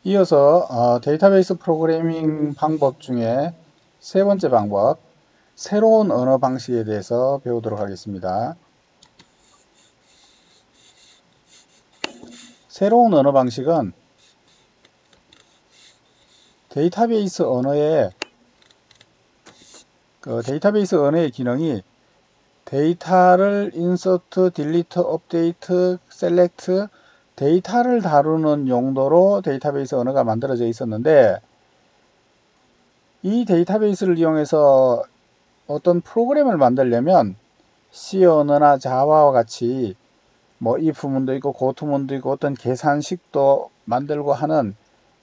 이어서 데이터베이스 프로그래밍 방법 중에 세 번째 방법, 새로운 언어 방식에 대해서 배우도록 하겠습니다. 새로운 언어 방식은 데이터베이스 언어의 기능이 데이터를 인서트, 딜리트, 업데이트, 셀렉트, 데이터를 다루는 용도로 데이터베이스 언어가 만들어져 있었는데, 이 데이터베이스를 이용해서 어떤 프로그램을 만들려면 C 언어나 자바와 같이 뭐 if 문도 있고 고to 문도 있고 어떤 계산식도 만들고 하는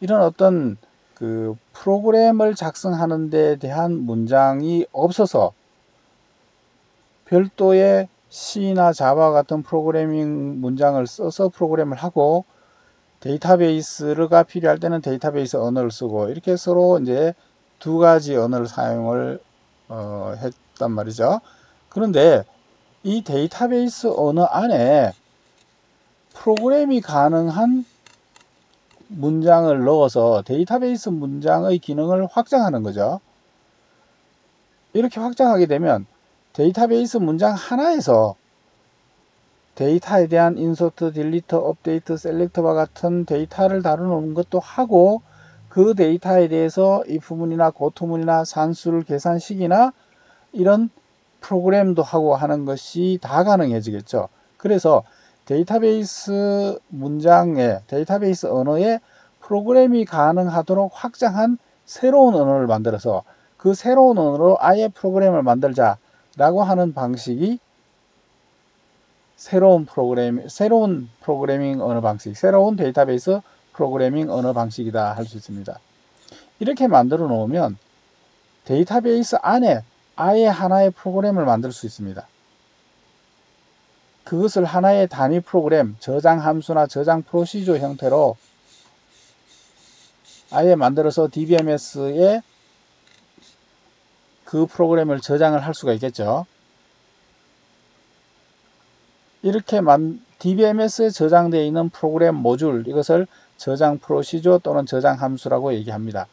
이런 어떤 그 프로그램을 작성하는 데 대한 문장이 없어서 별도의 C나 자바 같은 프로그래밍 문장을 써서 프로그램을 하고, 데이터베이스가 필요할 때는 데이터베이스 언어를 쓰고, 이렇게 서로 이제 두 가지 언어를 사용을 했단 말이죠. 그런데 이 데이터베이스 언어 안에 프로그램이 가능한 문장을 넣어서 데이터베이스 문장의 기능을 확장하는 거죠. 이렇게 확장하게 되면 데이터베이스 문장 하나에서 데이터에 대한 인서트, 딜리트, 업데이트, 셀렉트와 같은 데이터를 다루는 것도 하고, 그 데이터에 대해서 if문이나 고토문이나 산술 계산식이나 이런 프로그램도 하고 하는 것이 다 가능해지겠죠. 그래서 데이터베이스 문장에, 데이터베이스 언어에 프로그램이 가능하도록 확장한 새로운 언어를 만들어서 그 새로운 언어로 아예 프로그램을 만들자라고 하는 방식이 새로운 프로그래밍 언어 방식, 새로운 데이터베이스 프로그래밍 언어 방식이다 할 수 있습니다. 이렇게 만들어 놓으면 데이터베이스 안에 아예 하나의 프로그램을 만들 수 있습니다. 그것을 하나의 단위 프로그램, 저장 함수나 저장 프로시저 형태로 아예 만들어서 DBMS에 그 프로그램을 저장을 할 수가 있겠죠. 이렇게 DBMS에 저장되어 있는 프로그램 모듈, 이것을 저장 프로시저 또는 저장 함수라고 얘기합니다.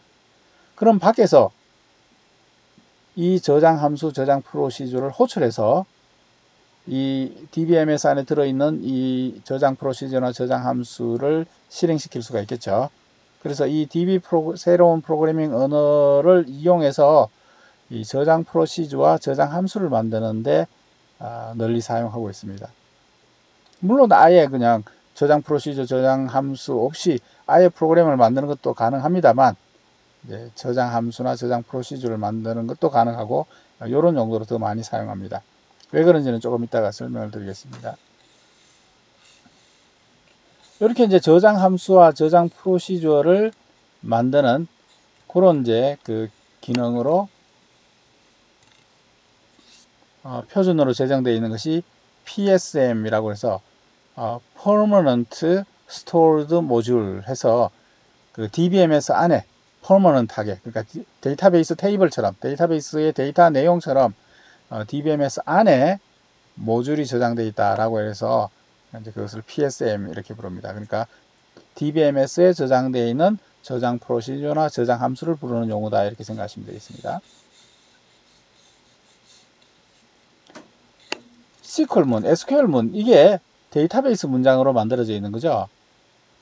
그럼 밖에서 이 저장 함수, 저장 프로시저를 호출해서 이 DBMS 안에 들어있는 이 저장 프로시저나 저장 함수를 실행시킬 수가 있겠죠. 그래서 이 새로운 프로그래밍 언어를 이용해서 이 저장 프로시저와 저장 함수를 만드는데 널리 사용하고 있습니다. 물론 아예 그냥 저장 프로시저, 저장 함수 없이 아예 프로그램을 만드는 것도 가능합니다만, 저장 함수나 저장 프로시저를 만드는 것도 가능하고 이런 용도로 더 많이 사용합니다. 왜 그런지는 조금 이따가 설명을 드리겠습니다. 이렇게 이제 저장 함수와 저장 프로시저를 만드는 그런 이제 그 기능으로 표준으로 제정되어 있는 것이 PSM이라고 해서 Permanent Stored Module 해서 그 DBMS 안에 퍼머넌트하게, 그러니까 데이터베이스 테이블처럼, 데이터베이스의 데이터 내용처럼 DBMS 안에 모듈이 저장되어 있다라고 해서 이제 그것을 PSM 이렇게 부릅니다. 그러니까 DBMS에 저장되어 있는 저장 프로시저나 저장 함수를 부르는 용어다, 이렇게 생각하시면 되겠습니다. SQL문, SQL문, 이게 데이터베이스 문장으로 만들어져 있는 거죠.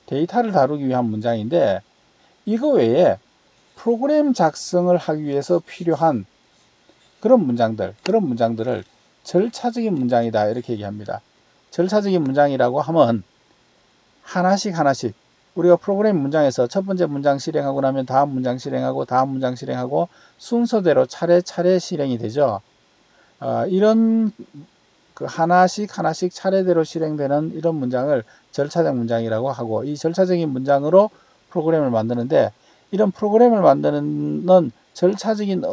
데이터를 다루기 위한 문장인데, 이거 외에 프로그램 작성을 하기 위해서 필요한 그런 문장들을 절차적인 문장이다, 이렇게 얘기합니다. 절차적인 문장이라고 하면 하나씩 우리가 프로그램 문장에서 첫 번째 문장 실행하고 나면 다음 문장 실행하고 다음 문장 실행하고 순서대로 차례차례 실행이 되죠. 이런 그 하나씩 차례대로 실행되는 이런 문장을 절차적 문장이라고 하고, 이 절차적인 문장으로 프로그램을 만드는데, 이런 프로그램을 만드는 절차적인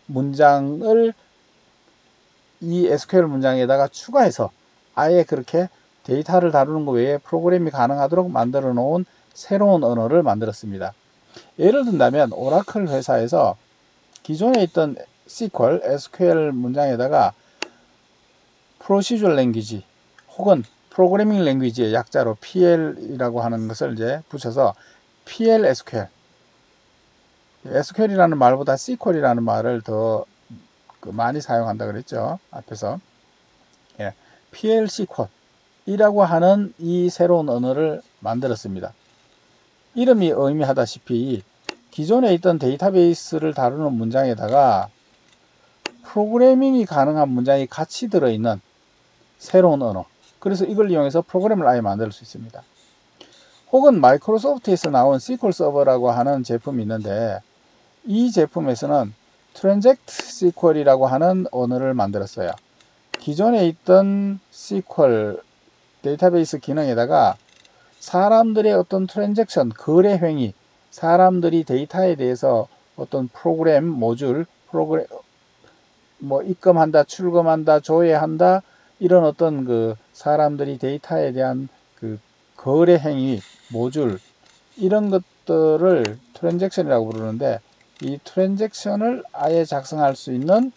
문장을 이 SQL 문장에다가 추가해서 아예 그렇게 데이터를 다루는 것 외에 프로그램이 가능하도록 만들어 놓은 새로운 언어를 만들었습니다. 예를 든다면 오라클 회사에서 기존에 있던 SQL 문장에다가 Procedural Language 혹은 프로그래밍 랭귀지의 약자로 PL이라고 하는 것을 이제 붙여서 PL/SQL. SQL이라는 말보다 SQL이라는 말을 더 많이 사용한다 그랬죠. 앞에서. 예, PL/SQL이라고 하는 이 새로운 언어를 만들었습니다. 이름이 의미하다시피 기존에 있던 데이터베이스를 다루는 문장에다가 프로그래밍이 가능한 문장이 같이 들어있는 새로운 언어. 그래서 이걸 이용해서 프로그램을 아예 만들 수 있습니다. 혹은 마이크로소프트에서 나온 SQL 서버라고 하는 제품이 있는데 이 제품에서는 트랜잭트 SQL이라고 하는 언어를 만들었어요. 기존에 있던 SQL 데이터베이스 기능에다가 사람들의 어떤 트랜잭션, 거래 행위, 사람들이 데이터에 대해서 어떤 프로그램, 모듈, 프로그램, 뭐 입금한다, 출금한다, 조회한다, 이런 어떤 그 사람들이 데이터에 대한 그 거래 행위, 모듈, 이런 것들을 트랜잭션이라고 부르는데 이 트랜잭션을 아예 작성할 수 있는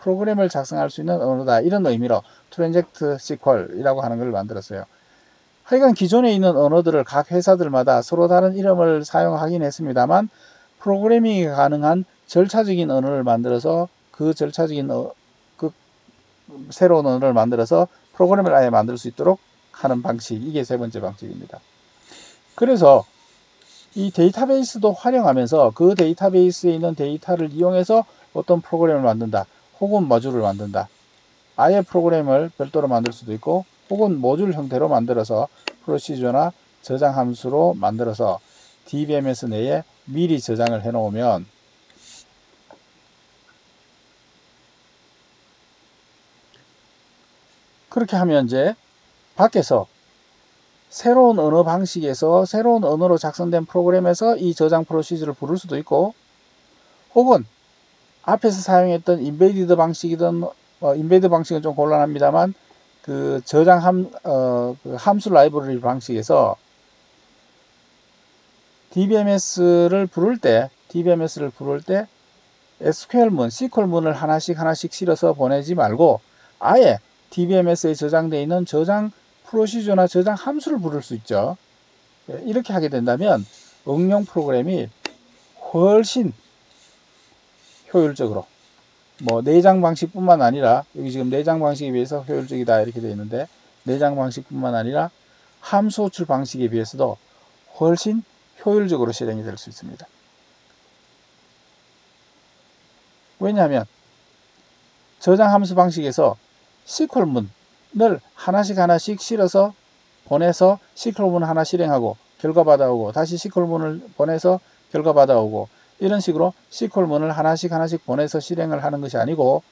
프로그램을 작성할 수 있는 언어다. 이런 의미로 트랜잭트 SQL이라고 하는 걸 만들었어요. 하여간 기존에 있는 언어들을 각 회사들마다 서로 다른 이름을 사용하긴 했습니다만 프로그래밍이 가능한 절차적인 언어를 만들어서 그 절차적인 그 새로운 언어를 만들어서 프로그램을 아예 만들 수 있도록 하는 방식, 이게 세 번째 방식입니다. 그래서 이 데이터베이스도 활용하면서 그 데이터베이스에 있는 데이터를 이용해서 어떤 프로그램을 만든다, 혹은 모듈을 만든다. 아예 프로그램을 별도로 만들 수도 있고 혹은 모듈 형태로 만들어서 프로시저나 저장 함수로 만들어서 DBMS 내에 미리 저장을 해 놓으면 그렇게 하면 이제 밖에서 새로운 언어 방식에서 새로운 언어로 작성된 프로그램에서 이 저장 프로시저를 부를 수도 있고 혹은 앞에서 사용했던 인베디드 방식이든 인베디드 방식은 좀 곤란합니다만 그 저장 그 함수 라이브러리 방식에서 DBMS를 부를 때 SQL문, SQL문을 하나씩 실어서 보내지 말고 아예 DBMS에 저장되어 있는 저장 프로시저나 저장 함수를 부를 수 있죠. 이렇게 하게 된다면 응용 프로그램이 훨씬 효율적으로 뭐 내장 방식뿐만 아니라 여기 지금 내장 방식에 비해서 효율적이다 이렇게 되어 있는데 내장 방식뿐만 아니라 함수 호출 방식에 비해서도 훨씬 효율적으로 실행이 될 수 있습니다. 왜냐하면 저장 함수 방식에서 SQL문을 하나씩 실어서 보내서 SQL문 하나 실행하고 결과 받아오고 다시 SQL문을 보내서 결과 받아오고 이런 식으로 SQL문을 하나씩 보내서 실행을 하는 것이 아니고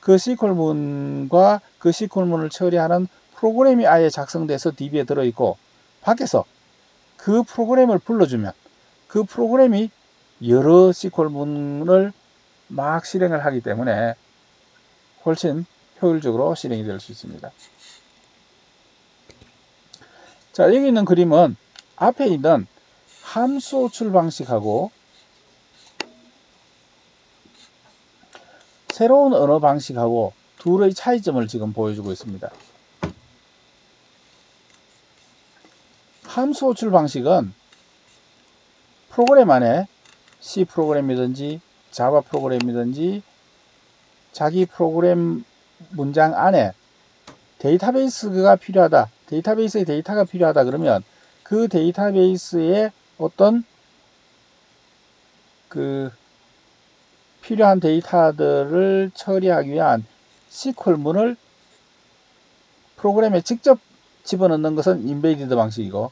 그 SQL문과 그 SQL문을 처리하는 프로그램이 아예 작성돼서 DB에 들어있고 밖에서 그 프로그램을 불러주면 그 프로그램이 여러 SQL문을 막 실행을 하기 때문에 훨씬 효율적으로 실행이 될 수 있습니다. 자, 여기 있는 그림은 앞에 있는 함수 호출 방식하고 새로운 언어 방식하고 둘의 차이점을 지금 보여주고 있습니다. 함수 호출 방식은 프로그램 안에 C 프로그램이든지 자바 프로그램이든지 자기 프로그램 문장 안에 데이터베이스가 필요하다, 데이터베이스의 데이터가 필요하다 그러면 그 데이터베이스의 어떤 그 필요한 데이터들을 처리하기 위한 SQL문을 프로그램에 직접 집어넣는 것은 인베디드 방식이고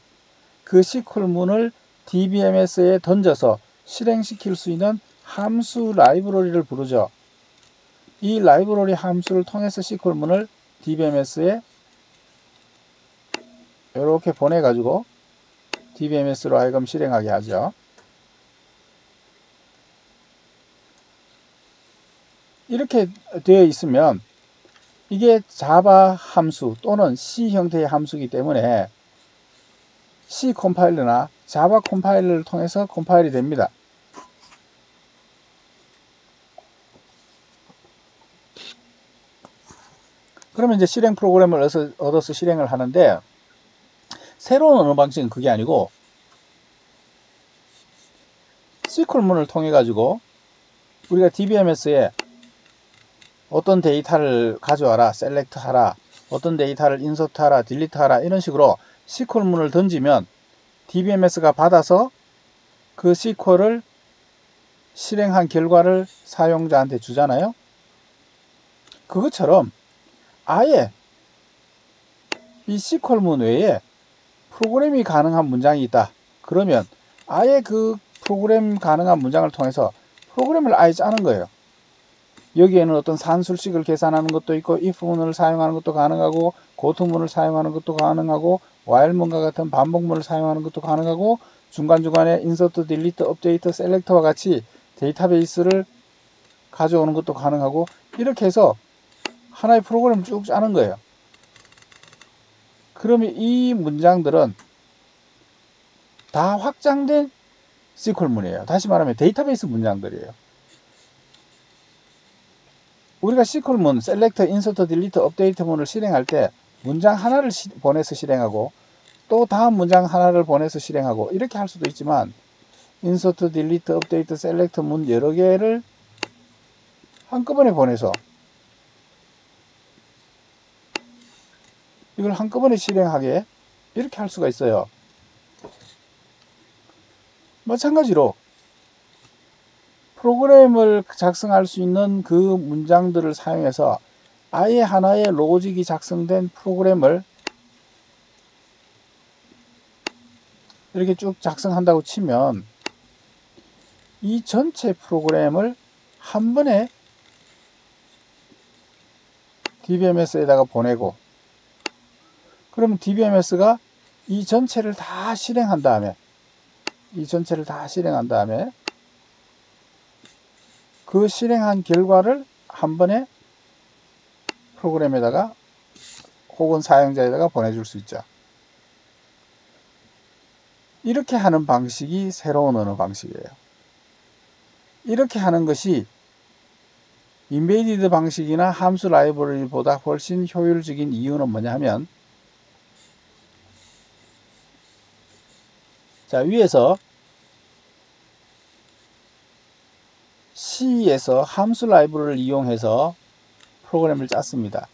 그 SQL문을 DBMS에 던져서 실행시킬 수 있는 함수 라이브러리를 부르죠. 이 라이브러리 함수를 통해서 SQL문을 DBMS에 이렇게 보내가지고 DBMS로 하여금 실행하게 하죠. 이렇게 되어 있으면 이게 자바 함수 또는 C 형태의 함수이기 때문에 C 컴파일러나 자바 컴파일러를 통해서 컴파일이 됩니다. 그러면 이제 실행 프로그램을 얻어서 실행을 하는데 새로운 언어 방식은 그게 아니고 SQL문을 통해 가지고 우리가 DBMS에 어떤 데이터를 가져와라, 셀렉트 하라, 어떤 데이터를 인서트 하라, 딜리트 하라, 이런 식으로 SQL문을 던지면 DBMS가 받아서 그 SQL을 실행한 결과를 사용자한테 주잖아요. 그것처럼 아예 이 SQL문 외에 프로그램이 가능한 문장이 있다. 그러면 아예 그 프로그램 가능한 문장을 통해서 프로그램을 아예 짜는 거예요. 여기에는 어떤 산술식을 계산하는 것도 있고 if문을 사용하는 것도 가능하고 고토문을 사용하는 것도 가능하고 while문과 같은 반복문을 사용하는 것도 가능하고 중간중간에 insert, delete, update, select와 같이 데이터베이스를 가져오는 것도 가능하고 이렇게 해서 하나의 프로그램을 쭉 짜는 거예요. 그러면 이 문장들은 다 확장된 SQL문이에요. 다시 말하면 데이터베이스 문장들이에요. 우리가 SQL문, select, insert, delete, update 문을 실행할 때 문장 하나를 보내서 실행하고 또 다음 문장 하나를 보내서 실행하고 이렇게 할 수도 있지만 insert, delete, update, select 문 여러 개를 한꺼번에 보내서 이걸 한꺼번에 실행하게 이렇게 할 수가 있어요. 마찬가지로 프로그램을 작성할 수 있는 그 문장들을 사용해서 아예 하나의 로직이 작성된 프로그램을 이렇게 쭉 작성한다고 치면 이 전체 프로그램을 한 번에 DBMS에다가 보내고 그러면 DBMS가 이 전체를 다 실행한 다음에 그 실행한 결과를 한 번에 프로그램에다가 혹은 사용자에다가 보내줄 수 있죠. 이렇게 하는 방식이 새로운 언어 방식이에요. 이렇게 하는 것이 인베이디드 방식이나 함수 라이브러리보다 훨씬 효율적인 이유는 뭐냐 하면 자, 위에서 C에서 함수 라이브러리를 이용해서 프로그램을 짰습니다.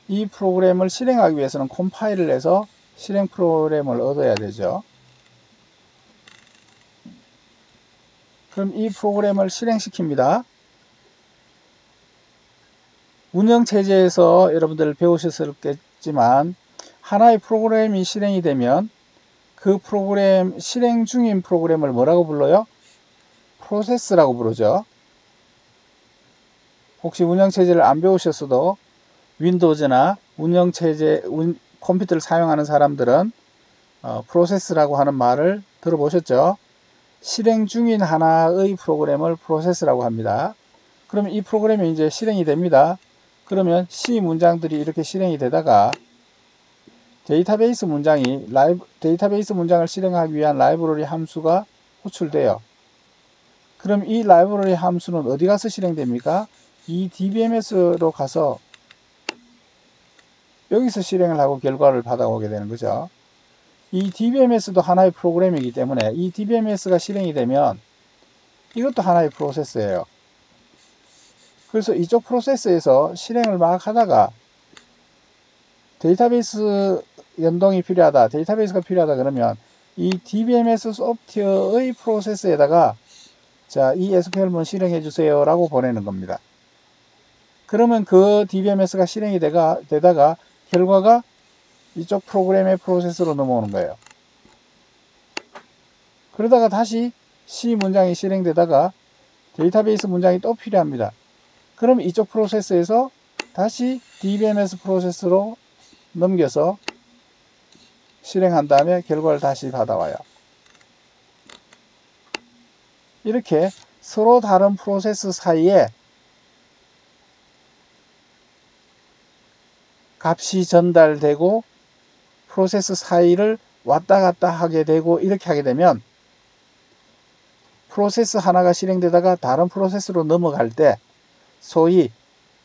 이 프로그램을 실행하기 위해서는 컴파일을 해서 실행 프로그램을 얻어야 되죠. 그럼 이 프로그램을 실행시킵니다. 운영체제에서 여러분들 배우셨겠지만 하나의 프로그램이 실행이 되면 그 프로그램, 실행 중인 프로그램을 뭐라고 불러요? 프로세스라고 부르죠. 혹시 운영체제를 안 배우셨어도 윈도우즈나 운영체제, 컴퓨터를 사용하는 사람들은 프로세스라고 하는 말을 들어보셨죠? 실행 중인 하나의 프로그램을 프로세스라고 합니다. 그러면 이 프로그램이 이제 실행이 됩니다. 그러면 C 문장들이 이렇게 실행이 되다가 데이터베이스 문장을 실행하기 위한 라이브러리 함수가 호출돼요. 그럼 이 라이브러리 함수는 어디 가서 실행됩니까? 이 DBMS로 가서 여기서 실행을 하고 결과를 받아오게 되는 거죠. 이 DBMS도 하나의 프로그램이기 때문에 이 DBMS가 실행이 되면 이것도 하나의 프로세스예요. 그래서 이쪽 프로세스에서 실행을 막 하다가 데이터베이스 연동이 필요하다, 데이터베이스가 필요하다 그러면 이 DBMS 소프트웨어의 프로세스에다가 자, 이 SQL문 실행해 주세요 라고 보내는 겁니다. 그러면 그 DBMS가 실행이 되다가 결과가 이쪽 프로그램의 프로세스로 넘어오는 거예요. 그러다가 다시 C 문장이 실행되다가 데이터베이스 문장이 또 필요합니다. 그럼 이쪽 프로세스에서 다시 DBMS 프로세스로 넘겨서 실행한 다음에 결과를 다시 받아와요. 이렇게 서로 다른 프로세스 사이에 값이 전달되고 프로세스 사이를 왔다 갔다 하게 되고 이렇게 하게 되면 프로세스 하나가 실행되다가 다른 프로세스로 넘어갈 때 소위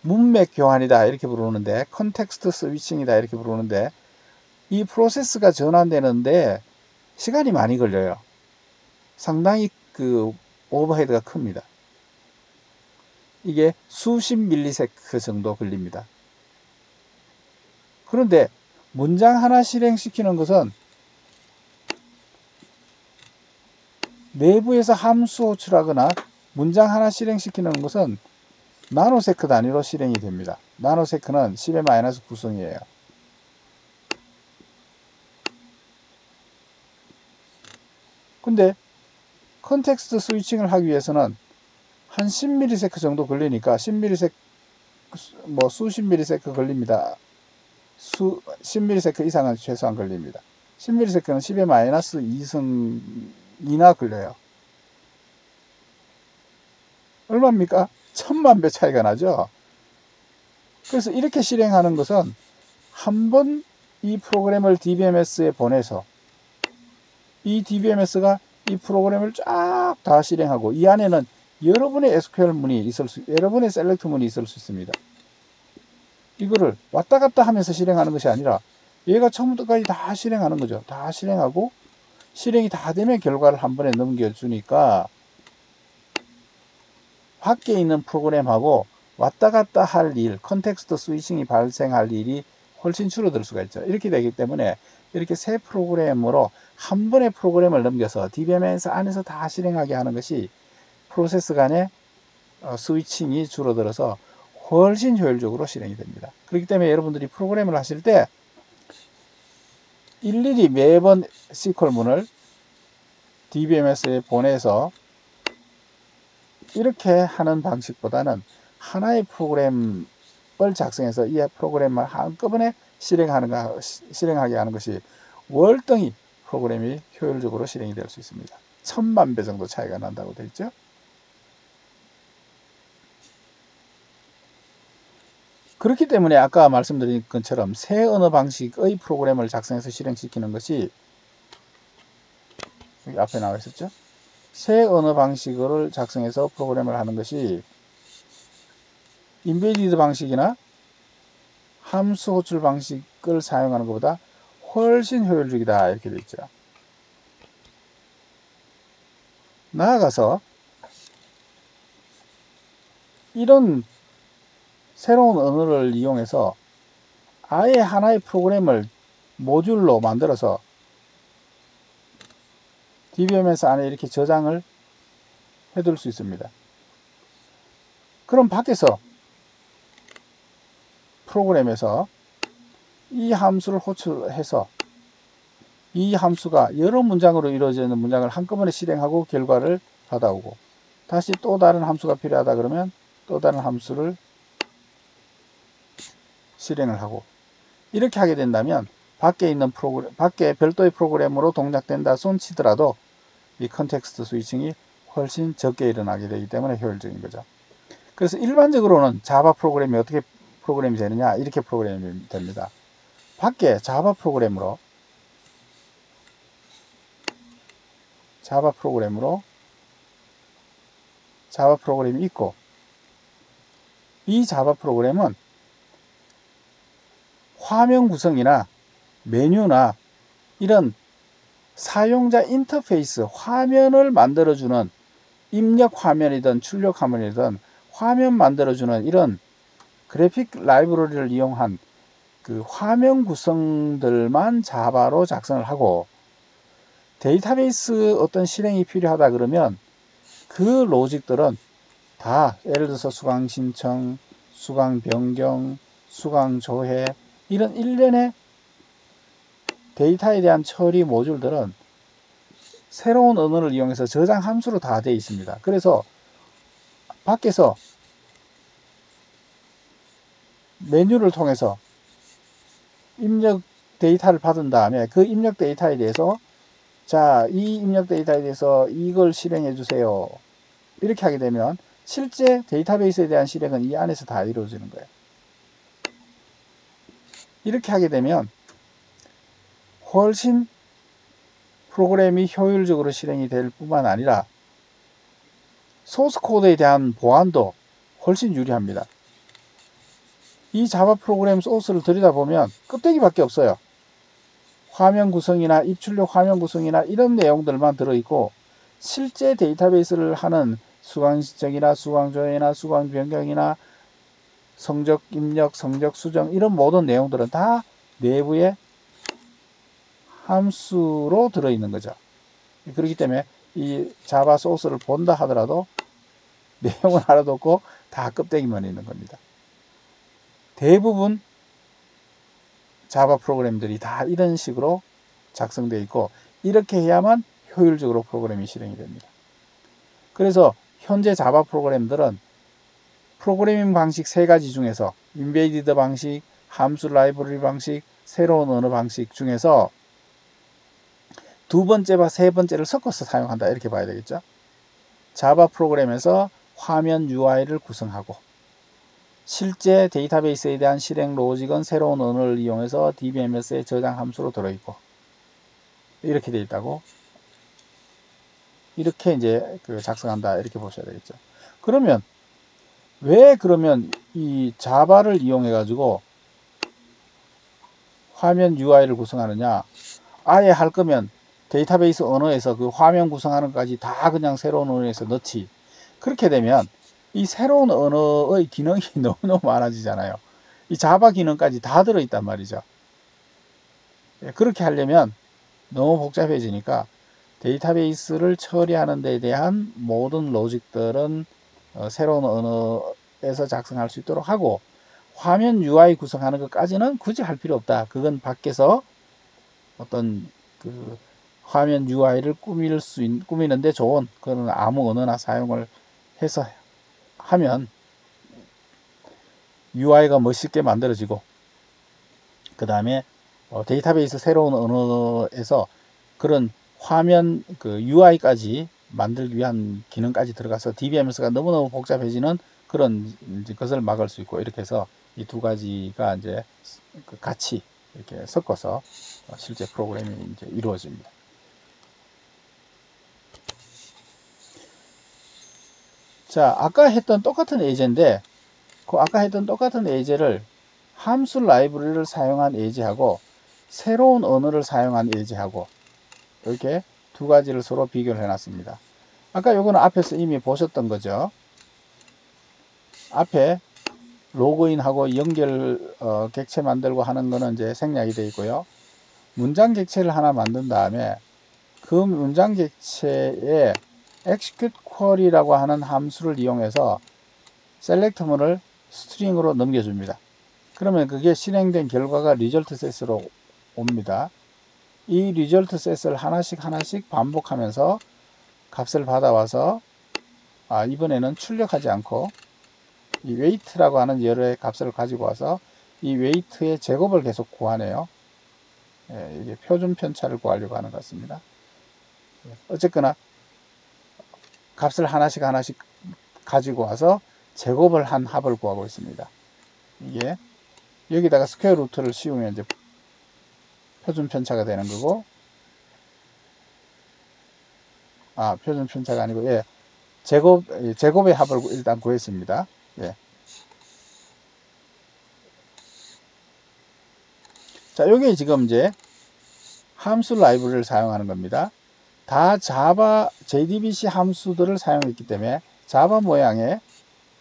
문맥 교환이다 이렇게 부르는데 컨텍스트 스위칭이다 이렇게 부르는데 이 프로세스가 전환되는데 시간이 많이 걸려요. 상당히 그 오버헤드가 큽니다. 이게 수십 밀리세컨드 정도 걸립니다. 그런데 문장 하나 실행시키는 것은 내부에서 함수 호출하거나 문장 하나 실행시키는 것은 나노세컨드 단위로 실행이 됩니다. 나노세컨드는 10의 마이너스 9승이에요. 근데 컨텍스트 스위칭을 하기 위해서는 한 10ms 정도 걸리니까 10ms 뭐 수십 ms 걸립니다. 10ms 이상은 최소한 걸립니다. 10ms는 10의 마이너스 2승이나 걸려요. 얼마입니까? 1000만 배 차이가 나죠. 그래서 이렇게 실행하는 것은 한 번 이 프로그램을 DBMS에 보내서 이 DBMS가 이 프로그램을 쫙 다 실행하고 이 안에는 여러분의 SQL 문이 있을 수, 여러분의 셀렉트 문이 있을 수 있습니다. 이거를 왔다 갔다 하면서 실행하는 것이 아니라 얘가 처음부터까지 다 실행하는 거죠. 다 실행하고 실행이 다 되면 결과를 한 번에 넘겨주니까 밖에 있는 프로그램하고 왔다 갔다 할 일, 컨텍스트 스위칭이 발생할 일이 훨씬 줄어들 수가 있죠. 이렇게 되기 때문에 이렇게 새 프로그램으로 한 번의 프로그램을 넘겨서 DBMS 안에서 다 실행하게 하는 것이 프로세스 간의 스위칭이 줄어들어서 훨씬 효율적으로 실행이 됩니다. 그렇기 때문에 여러분들이 프로그램을 하실 때 일일이 매번 SQL 문을 DBMS에 보내서 이렇게 하는 방식보다는 하나의 프로그램을 작성해서 이 프로그램을 한꺼번에 실행하게 하는 것이 월등히 프로그램이 효율적으로 실행이 될 수 있습니다. 1000만 배 정도 차이가 난다고 되어 있죠. 그렇기 때문에 아까 말씀드린 것처럼 새 언어 방식의 프로그램을 작성해서 실행시키는 것이 여기 앞에 나와 있었죠. 새 언어 방식을 작성해서 프로그램을 하는 것이 인베디드 방식이나 함수 호출 방식을 사용하는 것보다 훨씬 효율적이다 이렇게 되어 있죠. 나아가서 이런 새로운 언어를 이용해서 아예 하나의 프로그램을 모듈로 만들어서 DBMS 안에 이렇게 저장을 해둘 수 있습니다. 그럼 밖에서 프로그램에서 이 함수를 호출해서 이 함수가 여러 문장으로 이루어지는 문장을 한꺼번에 실행하고 결과를 받아오고 다시 또 다른 함수가 필요하다 그러면 또 다른 함수를 실행을 하고 이렇게 하게 된다면 밖에 있는 프로그램, 밖에 별도의 프로그램으로 동작된다 손치더라도 이 컨텍스트 스위칭이 훨씬 적게 일어나게 되기 때문에 효율적인 거죠. 그래서 일반적으로는 자바 프로그램이 어떻게 프로그램이 되느냐 이렇게 프로그램이 됩니다. 밖에 자바 프로그램이 있고 이 자바 프로그램은 화면 구성이나 메뉴나 이런 사용자 인터페이스 화면을 만들어주는 입력 화면이든 출력 화면이든 화면 만들어주는 이런 그래픽 라이브러리를 이용한 그 화면 구성들만 자바로 작성을 하고 데이터베이스 어떤 실행이 필요하다 그러면 그 로직들은 다 예를 들어서 수강 신청, 수강 변경, 수강 조회 이런 일련의 데이터에 대한 처리 모듈들은 새로운 언어를 이용해서 저장 함수로 다 되어 있습니다. 그래서 밖에서 메뉴를 통해서 입력 데이터를 받은 다음에 그 입력 데이터에 대해서 자, 이 입력 데이터에 대해서 이걸 실행해 주세요. 이렇게 하게 되면 실제 데이터베이스에 대한 실행은 이 안에서 다 이루어지는 거예요. 이렇게 하게 되면 훨씬 프로그램이 효율적으로 실행이 될 뿐만 아니라 소스 코드에 대한 보안도 훨씬 유리합니다. 이 자바 프로그램 소스를 들여다보면 껍데기밖에 없어요. 화면 구성이나 입출력 화면 구성이나 이런 내용들만 들어있고 실제 데이터베이스를 하는 수강 신청이나 수강 조회나 수강 변경이나 성적 입력, 성적 수정 이런 모든 내용들은 다 내부에 함수로 들어있는 거죠. 그렇기 때문에 이 자바 소스를 본다 하더라도 내용은 하나도 없고 다 껍데기만 있는 겁니다. 대부분 자바 프로그램들이 다 이런 식으로 작성되어 있고 이렇게 해야만 효율적으로 프로그램이 실행이 됩니다. 그래서 현재 자바 프로그램들은 프로그래밍 방식 3가지 중에서 인베디드 방식, 함수 라이브러리 방식, 새로운 언어 방식 중에서 두 번째와 세 번째를 섞어서 사용한다 이렇게 봐야 되겠죠. 자바 프로그램에서 화면 UI를 구성하고 실제 데이터베이스에 대한 실행 로직은 새로운 언어를 이용해서 DBMS의 저장 함수로 들어있고 이렇게 되어 있다고 이렇게 이제 작성한다 이렇게 보셔야 되겠죠. 그러면 왜 그러면 이 자바를 이용해 가지고 화면 UI를 구성하느냐? 아예 할 거면 데이터베이스 언어에서 그 화면 구성하는 것까지 다 그냥 새로운 언어에서 넣지. 그렇게 되면 이 새로운 언어의 기능이 너무너무 많아지잖아요. 이 자바 기능까지 다 들어있단 말이죠. 그렇게 하려면 너무 복잡해지니까 데이터베이스를 처리하는 데 대한 모든 로직들은 새로운 언어에서 작성할 수 있도록 하고 화면 UI 구성하는 것까지는 굳이 할 필요 없다. 그건 밖에서 어떤 그 화면 UI를 꾸미는데 좋은 그런 아무 언어나 사용을 해서 하면 UI가 멋있게 만들어지고 그 다음에 데이터베이스 새로운 언어에서 그런 화면 UI까지 만들기 위한 기능까지 들어가서 DBMS가 너무너무 복잡해지는 그런 것을 막을 수 있고 이렇게 해서 이 두 가지가 이제 같이 이렇게 섞어서 실제 프로그램이 이제 이루어집니다. 자, 아까 했던 똑같은 예제인데 아까 했던 똑같은 예제를 함수 라이브러리를 사용한 예제하고 새로운 언어를 사용한 예제하고 이렇게 두 가지를 서로 비교를 해놨습니다. 아까 요거는 앞에서 이미 보셨던 거죠. 앞에 로그인하고 연결 객체 만들고 하는 거는 이제 생략이 되어 있고요. 문장 객체를 하나 만든 다음에 그 문장 객체에 execute query라고 하는 함수를 이용해서 select문을 스트링으로 넘겨줍니다. 그러면 그게 실행된 결과가 result set으로 옵니다. 이 result set을 하나씩 반복하면서 값을 받아와서 이번에는 출력하지 않고 이 weight라고 하는 여러의 값을 가지고 와서 이 weight의 제곱을 계속 구하네요. 이게 표준 편차를 구하려고 하는 것 같습니다. 어쨌거나 값을 하나씩 가지고 와서 제곱을 한 합을 구하고 있습니다. 이게 여기다가 스퀘어 루트를 씌우면 이제 표준 편차가 되는 거고 표준 편차가 아니고 제곱의 합을 일단 구했습니다. 자, 여기 지금 이제 함수 라이브러리를 사용하는 겁니다. 다 자바 JDBC 함수들을 사용했기 때문에 자바 모양의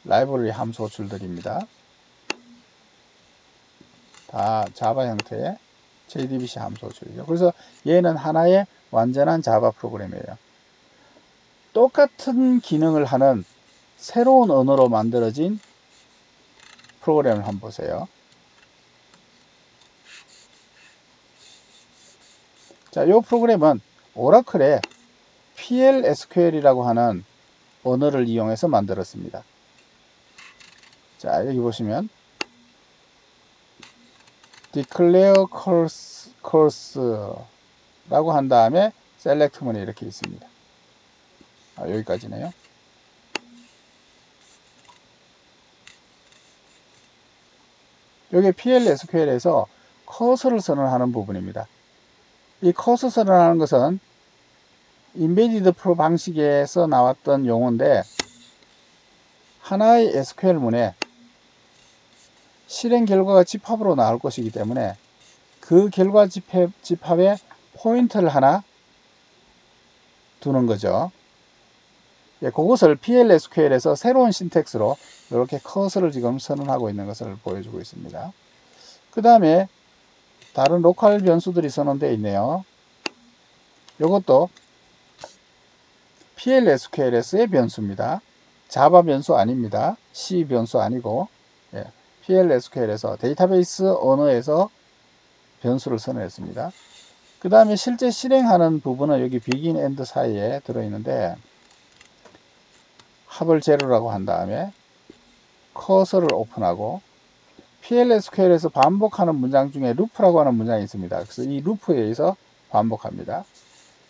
라이브러리 함수 호출들입니다. 다 자바 형태의 JDBC 함수 호출이죠. 그래서 얘는 하나의 완전한 자바 프로그램이에요. 똑같은 기능을 하는 새로운 언어로 만들어진 프로그램을 한번 보세요. 자, 이 프로그램은 오라클의 PLSQL이라고 하는 언어를 이용해서 만들었습니다. 자, 여기 보시면 declare course라고 한 다음에 select문이 이렇게 있습니다. 여기까지네요. 여기 PLSQL에서 커서를 선언하는 부분입니다. 이 커서 선언하는 것은 인베디드 프로 방식에서 나왔던 용어인데 하나의 SQL문에 실행 결과가 집합으로 나올 것이기 때문에 그 결과 집합에 포인트를 하나 두는 거죠. 예, 그것을 PLSQL에서 새로운 신텍스로 이렇게 커서를 지금 선언하고 있는 것을 보여주고 있습니다. 그 다음에 다른 로컬 변수들이 선언되어 있네요. 이것도 PLSQLS의 변수입니다. 자바 변수 아닙니다. C 변수 아니고, 예, PLSQL에서 데이터베이스 언어에서 변수를 선언했습니다. 그 다음에 실제 실행하는 부분은 여기 begin and 사이에 들어있는데, 합을 제로라고 한 다음에 커서를 오픈하고, PLSQL에서 반복하는 문장 중에 루프라고 하는 문장이 있습니다. 그래서 이 루프에 의해서 반복합니다.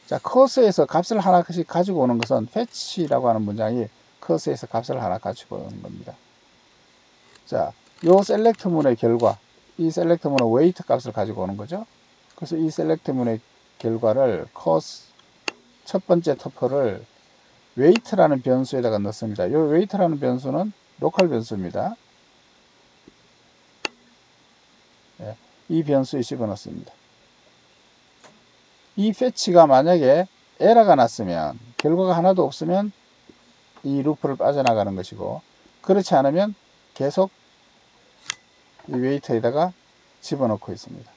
자, 커서에서 값을 하나씩 가지고 오는 것은 fetch라고 하는 문장이 커서에서 값을 하나 가지고 오는 겁니다. 자, 요 select 문의 결과, 이 select 문은 weight 값을 가지고 오는 거죠. 그래서 이 select 문의 결과를 첫 번째 터플을 weight라는 변수에다가 넣습니다. 요 weight라는 변수는 로컬 변수입니다. 예, 이 변수에 집어넣습니다. 이 fetch가 만약에 에러가 났으면, 결과가 하나도 없으면 이 루프를 빠져나가는 것이고, 그렇지 않으면 계속 이 웨이터에다가 집어넣고 있습니다.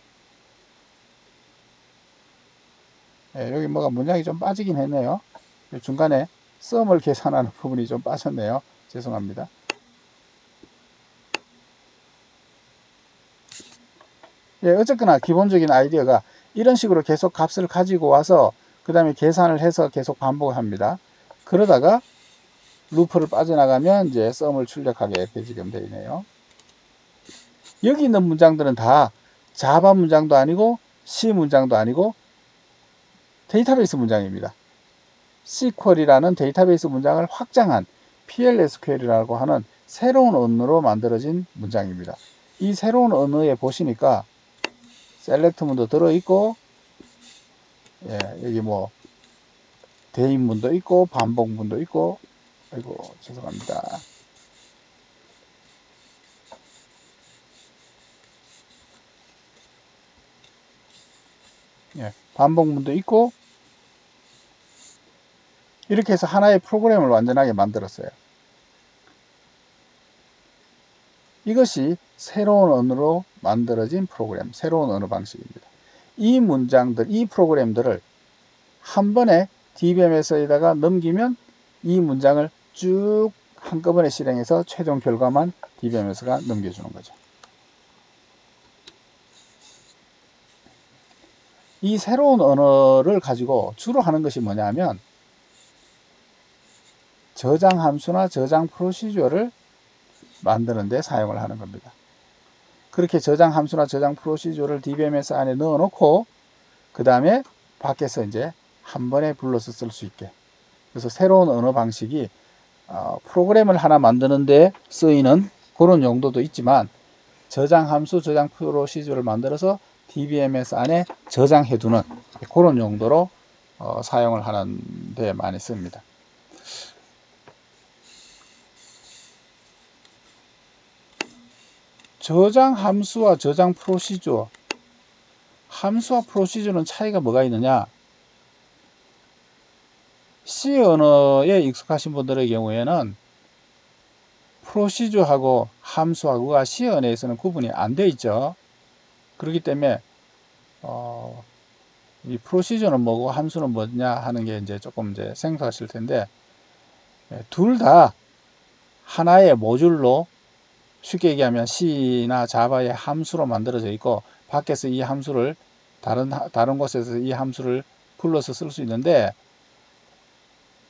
예, 여기 뭐가 문장이 좀 빠지긴 했네요. 중간에 썸을 계산하는 부분이 좀 빠졌네요. 죄송합니다. 예, 어쨌거나 기본적인 아이디어가 이런 식으로 계속 값을 가지고 와서 그 다음에 계산을 해서 계속 반복합니다. 그러다가 루프를 빠져나가면 이제 썸을 출력하게 이렇게 지금 되어 있네요. 여기 있는 문장들은 다 자바 문장도 아니고 C 문장도 아니고 데이터베이스 문장입니다. SQL이라는 데이터베이스 문장을 확장한 PLSQL이라고 하는 새로운 언어로 만들어진 문장입니다. 이 새로운 언어에 보시니까 셀렉트 문도 들어있고, 예, 여기 뭐 대인 문도 있고 반복 문도 있고, 아이고 죄송합니다. 예, 반복 문도 있고, 이렇게 해서 하나의 프로그램을 완전하게 만들었어요. 이것이 새로운 언어로 만들어진 프로그램, 새로운 언어 방식입니다. 이 문장들, 이 프로그램들을 한 번에 DBMS에다가 넘기면 이 문장을 쭉 한꺼번에 실행해서 최종 결과만 DBMS가 넘겨주는 거죠. 이 새로운 언어를 가지고 주로 하는 것이 뭐냐면 저장 함수나 저장 프로시저를 만드는 데 사용을 하는 겁니다. 그렇게 저장 함수나 저장 프로시저를 DBMS 안에 넣어 놓고 그 다음에 밖에서 이제 한 번에 불러서 쓸 수 있게, 그래서 새로운 언어 방식이 프로그램을 하나 만드는 데 쓰이는 그런 용도도 있지만 저장 함수, 저장 프로시저를 만들어서 DBMS 안에 저장해 두는 그런 용도로 사용을 하는 데 많이 씁니다. 저장 함수와 저장 프로시저, 함수와 프로시저는 차이가 뭐가 있느냐? C 언어에 익숙하신 분들의 경우에는 프로시저하고 함수하고가 C 언어에서는 구분이 안 돼 있죠. 그렇기 때문에 이 프로시저는 뭐고 함수는 뭐냐 하는 게 이제 조금 이제 생소하실 텐데, 둘 다 하나의 모듈로, 쉽게 얘기하면 C나 자바의 함수로 만들어져 있고, 밖에서 이 함수를 다른 곳에서 이 함수를 불러서 쓸 수 있는데,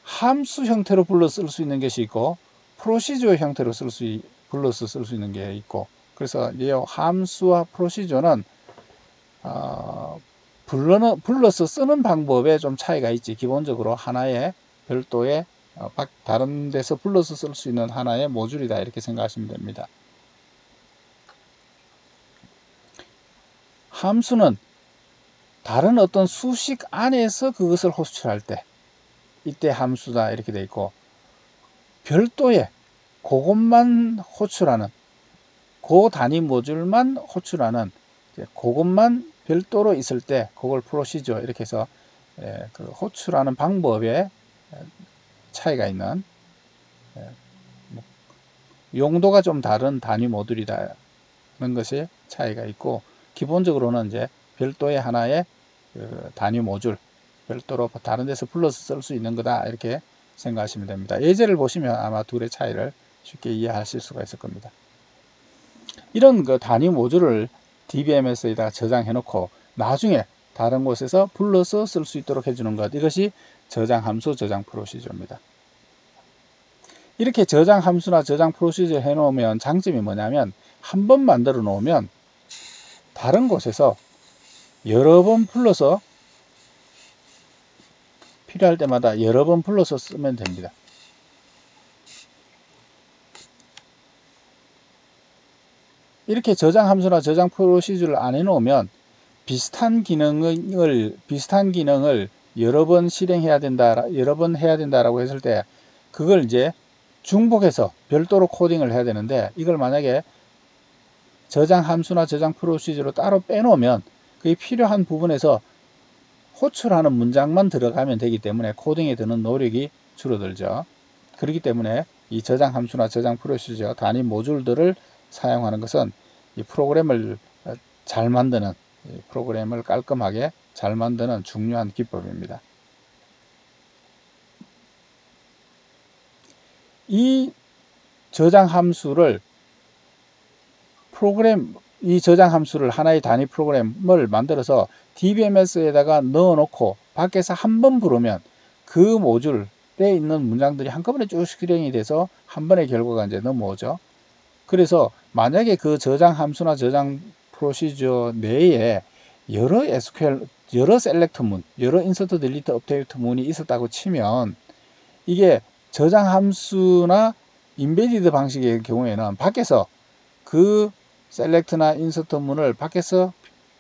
함수 형태로 불러 쓸 수 있는 것이 있고 프로시저 형태로 불러서 쓸 수 있는 게 있고, 그래서 이 함수와 프로시저는 불러서 쓰는 방법에 좀 차이가 있지, 기본적으로 하나의 별도의 다른 데서 불러서 쓸 수 있는 하나의 모듈이다, 이렇게 생각하시면 됩니다. 함수는 다른 어떤 수식 안에서 그것을 호출할 때 이때 함수다 이렇게 돼 있고, 별도의 그것만 호출하는, 그 단위 모듈만 호출하는 그것만 별도로 있을 때 그걸 프로시저 이렇게 해서 그 호출하는 방법에 차이가 있는 용도가 좀 다른 단위 모듈이라는 것이 차이가 있고, 기본적으로는 이제 별도의 하나의 그 단위 모듈, 별도로 다른 데서 불러서 쓸 수 있는 거다, 이렇게 생각하시면 됩니다. 예제를 보시면 아마 둘의 차이를 쉽게 이해하실 수가 있을 겁니다. 이런 그 단위 모듈을 DBMS에다가 저장해 놓고 나중에 다른 곳에서 불러서 쓸 수 있도록 해주는 것, 이것이 저장 함수, 저장 프로시저입니다. 이렇게 저장 함수나 저장 프로시저 해 놓으면 장점이 뭐냐면, 한 번 만들어 놓으면 다른 곳에서 여러 번 불러서 필요할 때마다 여러 번 불러서 쓰면 됩니다. 이렇게 저장 함수나 저장 프로시저를 안 해 놓으면 비슷한 기능을 여러 번 실행해야 된다, 여러 번 해야 된다라고 했을 때 그걸 이제 중복해서 별도로 코딩을 해야 되는데, 이걸 만약에 저장 함수나 저장 프로시저로 따로 빼놓으면 그게 필요한 부분에서 호출하는 문장만 들어가면 되기 때문에 코딩에 드는 노력이 줄어들죠. 그렇기 때문에 이 저장 함수나 저장 프로시저 단위 모듈들을 사용하는 것은 이 프로그램을 잘 만드는, 프로그램을 깔끔하게 잘 만드는 중요한 기법입니다. 이 저장 함수를 하나의 단위 프로그램을 만들어서 DBMS에다가 넣어놓고 밖에서 한 번 부르면 그 모듈에 있는 문장들이 한꺼번에 쭉 실행이 돼서 한 번의 결과가 이제 넘어오죠. 그래서 만약에 그 저장 함수나 저장 프로시저 내에 여러 SQL, 여러 셀렉트 문, 여러 인서트, 딜리트, 업데이트 문이 있었다고 치면, 이게 저장 함수나 인베디드 방식의 경우에는 밖에서 그 셀렉트나 인서트 문을 밖에서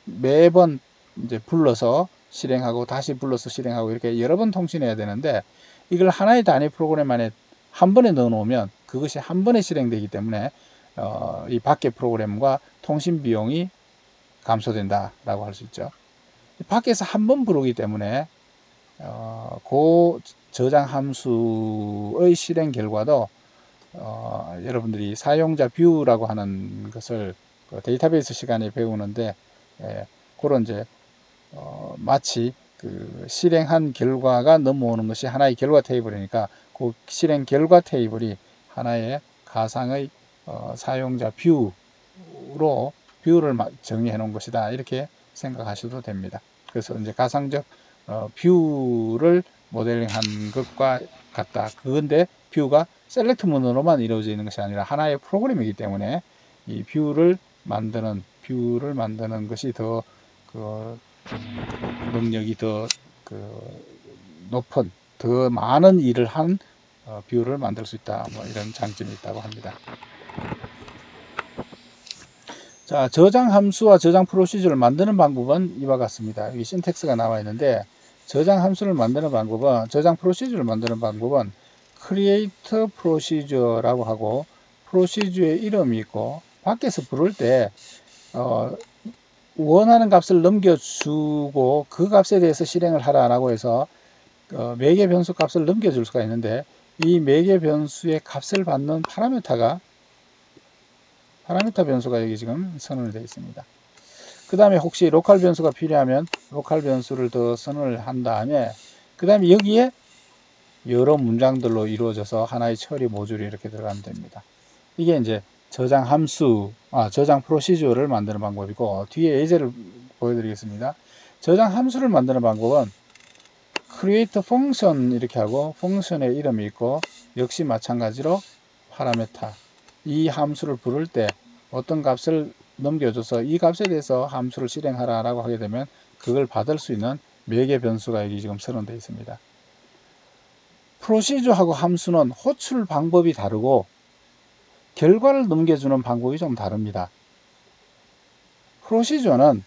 매번 이제 불러서 실행하고 다시 불러서 실행하고 이렇게 여러 번 통신해야 되는데, 이걸 하나의 단위 프로그램 안에 한 번에 넣어 놓으면 그것이 한 번에 실행되기 때문에 이 밖의 프로그램과 통신 비용이 감소된다라고 할 수 있죠. 밖에서 한 번 부르기 때문에 그 저장 함수의 실행 결과도 여러분들이 사용자 뷰라고 하는 것을 그 데이터베이스 시간에 배우는데, 그런 이제 마치 그 실행한 결과가 넘어오는 것이 하나의 결과 테이블이니까 그 실행 결과 테이블이 하나의 가상의 사용자 뷰로 뷰를 정의해 놓은 것이다, 이렇게 생각하셔도 됩니다. 그래서 이제 가상적 뷰를 모델링한 것과 같다. 그건데 뷰가 셀렉트 문으로만 이루어져 있는 것이 아니라 하나의 프로그램이기 때문에 이 뷰를 만드는 것이 더 그 능력이 더 높은, 더 많은 일을 한 뷰를 만들 수 있다, 뭐 이런 장점이 있다고 합니다. 자, 저장 함수와 저장 프로시저를 만드는 방법은 이와 같습니다. 여기 신텍스가 나와 있는데, 저장 함수를 만드는 방법은, 저장 프로시저를 만드는 방법은 create procedure라고 하고, 프로시저의 이름이 있고, 밖에서 부를 때 원하는 값을 넘겨주고 그 값에 대해서 실행을 하라라고 해서 매개 변수 값을 넘겨줄 수가 있는데, 이 매개 변수의 값을 받는 파라미터 변수가 여기 지금 선언이 되어 있습니다. 그 다음에 혹시 로컬 변수가 필요하면 로컬 변수를 더 선언을 한 다음에, 그 다음에 여기에 여러 문장들로 이루어져서 하나의 처리 모듈이 이렇게 들어가면 됩니다. 이게 이제 저장 함수, 저장 프로시저를 만드는 방법이고, 뒤에 예제를 보여드리겠습니다. 저장 함수를 만드는 방법은 create function 이렇게 하고, 펑션의 이름이 있고, 역시 마찬가지로 파라메타, 이 함수를 부를 때 어떤 값을 넘겨줘서 이 값에 대해서 함수를 실행하라 라고 하게 되면 그걸 받을 수 있는 매개 변수가 여기 지금 선언되어 있습니다. 프로시저하고 함수는 호출 방법이 다르고 결과를 넘겨주는 방법이 좀 다릅니다. 프로시저는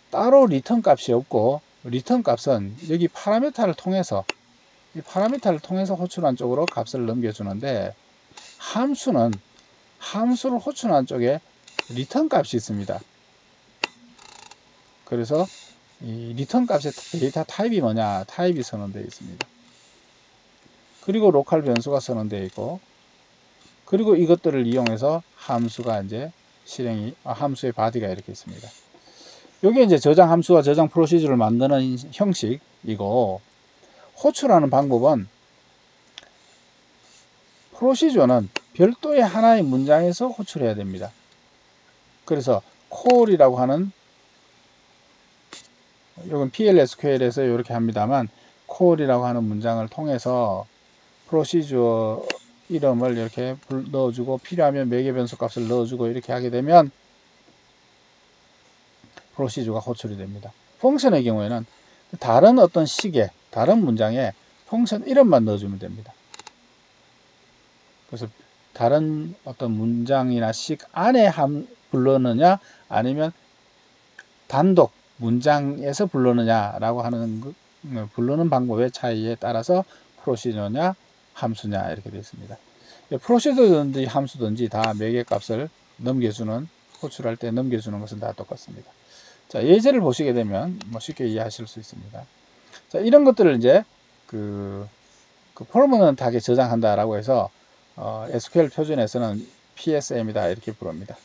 따로 리턴 값이 없고, 리턴 값은 여기 파라미터를 통해서, 이 파라미터를 통해서 호출한 쪽으로 값을 넘겨주는데, 함수는 함수를 호출한 쪽에 리턴 값이 있습니다. 그래서 이 리턴 값의 데이터 타입이 뭐냐? 타입이 선언되어 있습니다. 그리고 로컬 변수가 선언되어 있고, 그리고 이것들을 이용해서 함수가 이제 함수의 바디가 이렇게 있습니다. 여기 이제 저장 함수와 저장 프로시저를 만드는 형식이고, 호출하는 방법은 프로시저는 별도의 하나의 문장에서 호출해야 됩니다. 그래서 call이라고 하는, 이건 PL/SQL에서 이렇게 합니다만, call이라고 하는 문장을 통해서 프로시저 이름을 이렇게 넣어주고, 필요하면 매개 변수 값을 넣어주고 이렇게 하게 되면 프로시저가 호출이 됩니다. 펑션의 경우에는 다른 어떤 식의 다른 문장에 펑션 이름만 넣어주면 됩니다. 그래서 다른 어떤 문장이나 식 안에 불러느냐, 아니면 단독 문장에서 불러느냐라고 하는 부르는 방법의 차이에 따라서 프로시저냐 함수냐 이렇게 되어 있습니다. 프로시저든지 함수든지 다 매개 값을 넘겨주는, 호출할 때 넘겨주는 것은 다 똑같습니다. 자, 예제를 보시게 되면 뭐 쉽게 이해하실 수 있습니다. 자, 이런 것들을 이제 퍼머넌트하게 저장한다라고 해서 SQL 표준에서는 PSM이다 이렇게 부릅니다.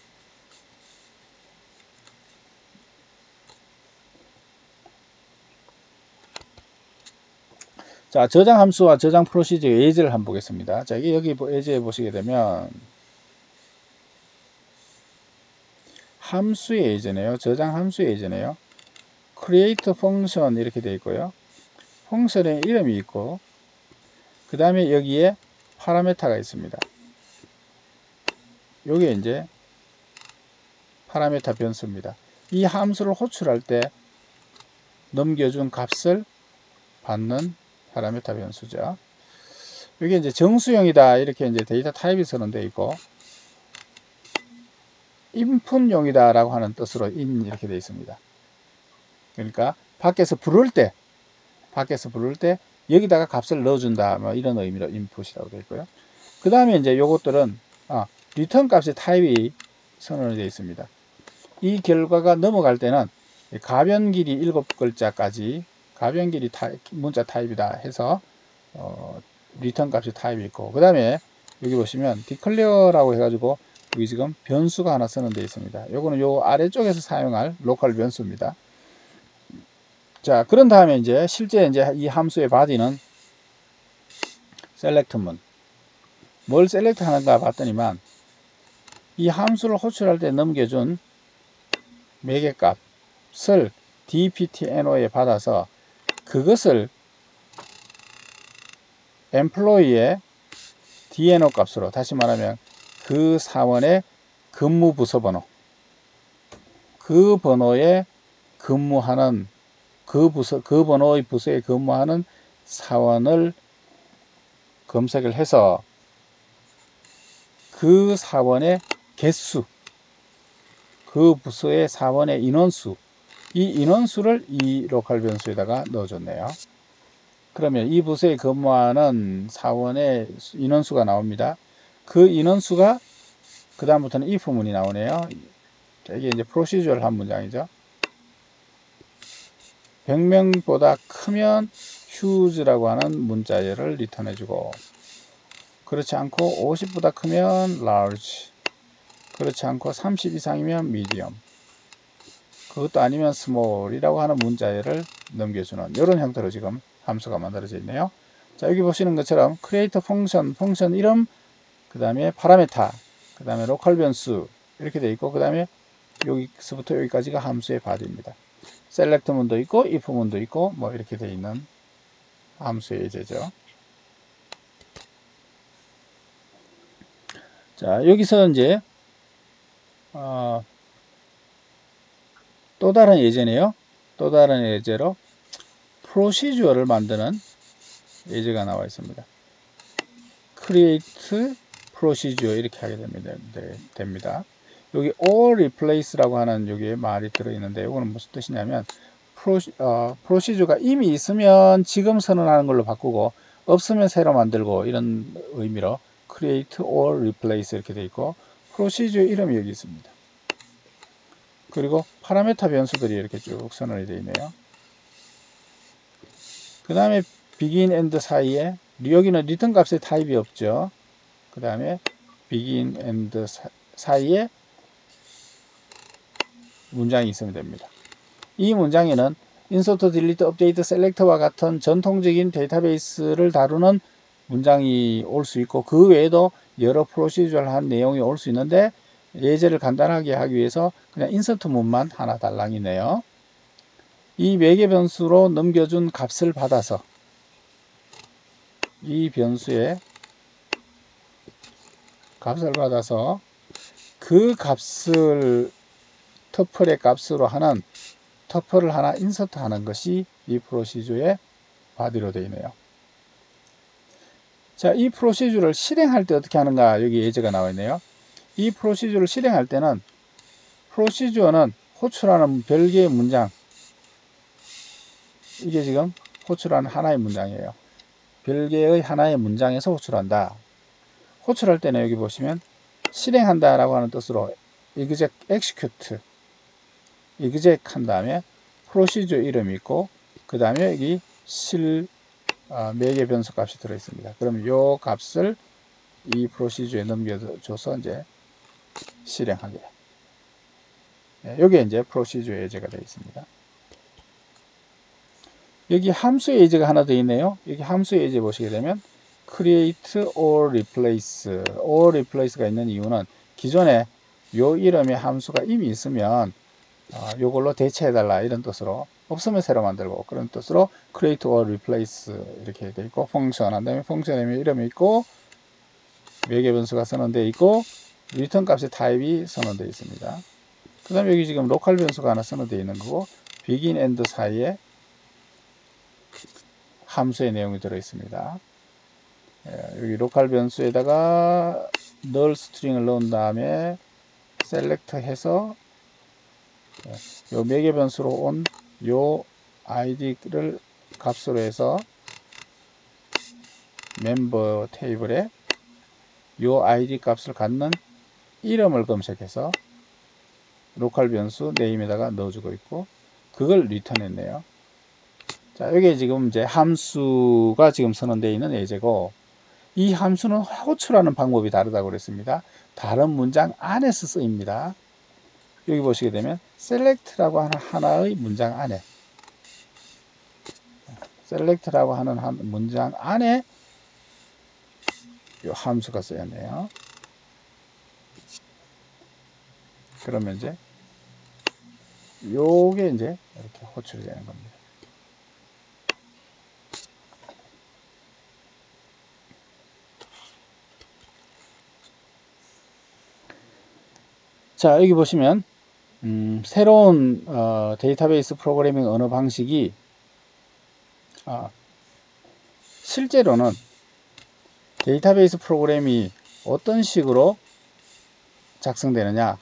자, 저장 함수와 저장 프로시저 예제를 한번 보겠습니다. 자, 여기 예제에 보시게 되면 함수의 예제네요. 저장 함수의 예제네요. create function 이렇게 되어 있고요. 펑션의 이름이 있고, 그 다음에 여기에 파라메타가 있습니다. 요게 이제 파라메타 변수입니다. 이 함수를 호출할 때 넘겨준 값을 받는 파라메타 변수죠. 이게 이제 정수용이다 이렇게 이제 데이터 타입이 선언되어 있고, 인풋용이다 라고 하는 뜻으로 in 이렇게 되어 있습니다. 그러니까 밖에서 부를 때 여기다가 값을 넣어준다 뭐 이런 의미로 input이라고 되어 있고요. 그 다음에 이제 요것들은 리턴 값의 타입이 선언되어 있습니다. 이 결과가 넘어갈 때는 가변 길이 7글자까지 가변 길이 문자 타입이다 해서 리턴 값의 타입이 있고, 그 다음에 여기 보시면 declare라고 해가지고 여기 지금 변수가 하나 선언되어 있습니다. 요거는 요 아래쪽에서 사용할 로컬 변수입니다. 자, 그런 다음에 이제 실제 이제 이 함수의 바디는 select문, 뭘 셀렉트 하는가 봤더니만 이 함수를 호출할 때 넘겨준 매개 값을 dptno에 받아서 그것을 employee의 dno 값으로, 다시 말하면 그 사원의 근무 부서 번호, 그 번호에 근무하는 그 번호의 부서에 근무하는 사원을 검색을 해서 그 사원의 개수, 그 부서의 사원의 인원수, 이 인원수를 이 로컬 변수에다가 넣어줬네요. 그러면 이 부서에 근무하는 사원의 인원수가 나옵니다. 그 인원수가 그 다음부터는 if문이 나오네요. 이게 이제 프로시저럴 문장이죠. 100명보다 크면 huge라고 하는 문자열을 리턴해주고, 그렇지 않고 50보다 크면 large, 그렇지 않고 30 이상이면 medium, 그것도 아니면 small이라고 하는 문자열을 넘겨주는 이런 형태로 지금 함수가 만들어져 있네요. 자, 여기 보시는 것처럼 create function, 펑션 이름, 그 다음에 파라메타, 그 다음에 로컬 변수 이렇게 되어 있고, 그 다음에 여기서부터 여기까지가 함수의 바디입니다. select 문도 있고 if 문도 있고 뭐 이렇게 되어 있는 함수의 예제죠. 자, 여기서 이제 또 다른 예제네요. 또 다른 예제로 프로시저를 만드는 예제가 나와 있습니다. create procedure 이렇게 하게 됩니다. 여기 all replace라고 하는 여기에 말이 들어있는데, 이거는 무슨 뜻이냐면 프로시저가 이미 있으면 지금 선언하는 걸로 바꾸고 없으면 새로 만들고 이런 의미로 create or replace 이렇게 되어 있고, 프로시저 이름이 여기 있습니다. 그리고 파라메타 변수들이 이렇게 쭉 선언이 되어 있네요. 그 다음에 begin and 사이에 여기는 리턴 값의 타입이 없죠. 그 다음에 begin and 사이에 문장이 있으면 됩니다. 이 문장에는 insert, delete, update, select와 같은 전통적인 데이터베이스를 다루는 문장이 올 수 있고 그 외에도 여러 프로시저럴한 내용이 올 수 있는데 예제를 간단하게 하기 위해서 그냥 insert 문만 하나 달랑이네요. 이 매개 변수로 넘겨준 값을 받아서 이 변수의 값을 받아서 그 값을 터플의 값으로 하는 터플을 하나 인서트 하는 것이 이 프로시저의 바디로 되어 있네요. 자, 이 프로시저를 실행할 때 어떻게 하는가 여기 예제가 나와 있네요. 이 프로시저를 실행할 때는 프로시저는 호출하는 별개의 문장, 이게 지금 호출하는 하나의 문장이에요. 별개의 하나의 문장에서 호출한다. 호출할 때는 여기 보시면 실행한다 라고 하는 뜻으로 exec 한 다음에 프로시저 이름이 있고 그 다음에 여기 매개 변수 값이 들어 있습니다. 그럼 요 값을 이 프로시저에 넘겨줘서 이제 실행하게. 여기에 이제 프로시저 예제가 되어 있습니다. 여기 함수의 예제가 하나 더 있네요. 여기 함수의 예제 보시게 되면 create or replace가 있는 이유는 기존에 요 이름의 함수가 이미 있으면 요걸로 대체해달라 이런 뜻으로, 없으면 새로 만들고 그런 뜻으로 create or replace 이렇게 돼 있고, 펑션 한 다음에 펑션의 이름이 있고 매개 변수가 선언되어 있고 리턴 값의 타입이 선언되어 있습니다. 그 다음에 여기 지금 로컬 변수가 하나 선언되어 있는 거고 begin and 사이에 함수의 내용이 들어 있습니다. 여기 로컬 변수에다가 null 스트링을 넣은 다음에 select 해서 요 매개 변수로 온 요 id를 값으로 해서 멤버 테이블에 요 id 값을 갖는 이름을 검색해서 로컬 변수 네임에다가 넣어주고 있고 그걸 리턴했네요. 자, 여기에 지금 이제 함수가 지금 선언되어 있는 예제고, 이 함수는 호출하는 방법이 다르다고 그랬습니다. 다른 문장 안에서 쓰입니다. 여기 보시게 되면 select라고 하는 하나의 문장 안에, select라고 하는 문장 안에 이 함수가 쓰였네요. 그러면 이제 요게 이제 이렇게 호출이 되는 겁니다. 자, 여기 보시면 새로운 데이터베이스 프로그래밍 언어 방식이 실제로는 데이터베이스 프로그램이 어떤 식으로 작성되느냐,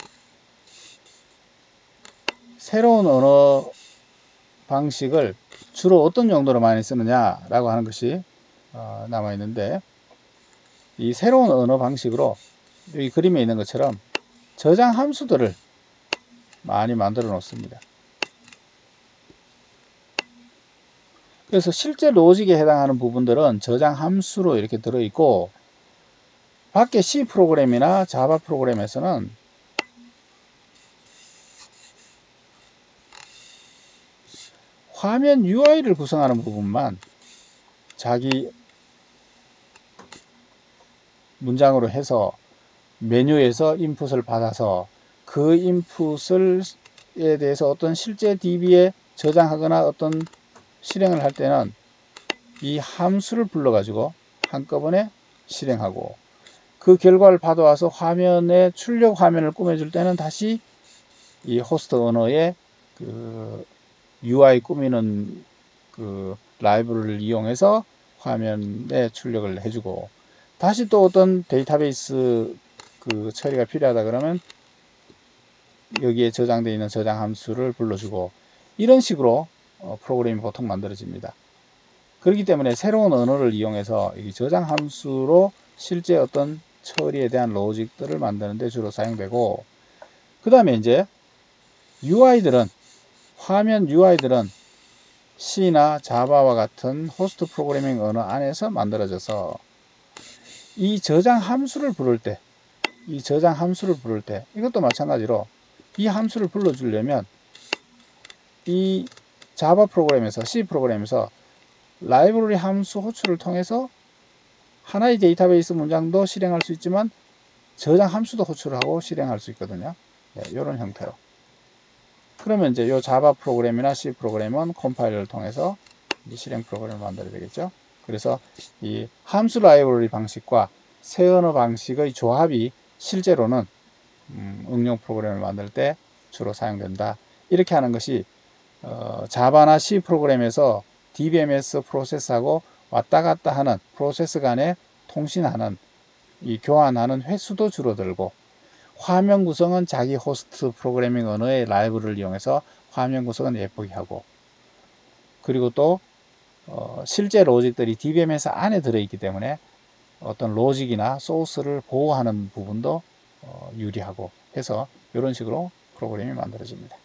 새로운 언어 방식을 주로 어떤 용도로 많이 쓰느냐 라고 하는 것이 남아 있는데, 이 새로운 언어 방식으로 여기 그림에 있는 것처럼 저장 함수들을 많이 만들어 놓습니다. 그래서 실제 로직에 해당하는 부분들은 저장 함수로 이렇게 들어있고, 밖에 C 프로그램이나 자바 프로그램에서는 화면 UI를 구성하는 부분만 자기 문장으로 해서 메뉴에서 인풋을 받아서 그 인풋에 대해서 어떤 실제 DB에 저장하거나 어떤 실행을 할 때는 이 함수를 불러 가지고 한꺼번에 실행하고, 그 결과를 받아와서 화면에 출력 화면을 꾸며줄 때는 다시 이 호스트 언어의 그 UI 꾸미는 그 라이브러리를 이용해서 화면에 출력을 해주고, 다시 또 어떤 데이터베이스 그 처리가 필요하다 그러면 여기에 저장되어 있는 저장 함수를 불러주고, 이런 식으로 프로그램이 보통 만들어집니다. 그렇기 때문에 새로운 언어를 이용해서 이 저장 함수로 실제 어떤 처리에 대한 로직들을 만드는 데 주로 사용되고, 그 다음에 이제 화면 UI들은 C나 자바와 같은 호스트 프로그래밍 언어 안에서 만들어져서 이 저장 함수를 부를 때 이것도 마찬가지로 이 함수를 불러주려면 이 자바 프로그램에서 C 프로그램에서 라이브러리 함수 호출을 통해서 하나의 데이터베이스 문장도 실행할 수 있지만 저장 함수도 호출하고 실행할 수 있거든요. 네, 이런 형태로. 그러면 이제 이 자바 프로그램이나 C 프로그램은 컴파일러를 통해서 실행 프로그램을 만들어야 되겠죠. 그래서 이 함수 라이브러리 방식과 새 언어 방식의 조합이 실제로는 응용 프로그램을 만들 때 주로 사용된다. 이렇게 하는 것이 자바나 C 프로그램에서 DBMS 프로세스하고 왔다 갔다 하는 프로세스 간에 통신하는 이 교환하는 횟수도 줄어들고, 화면 구성은 자기 호스트 프로그래밍 언어의 라이브를 이용해서 화면 구성은 예쁘게 하고, 그리고 또 실제 로직들이 DBMS 안에 들어있기 때문에 어떤 로직이나 소스를 보호하는 부분도 유리하고 해서 이런 식으로 프로그램이 만들어집니다.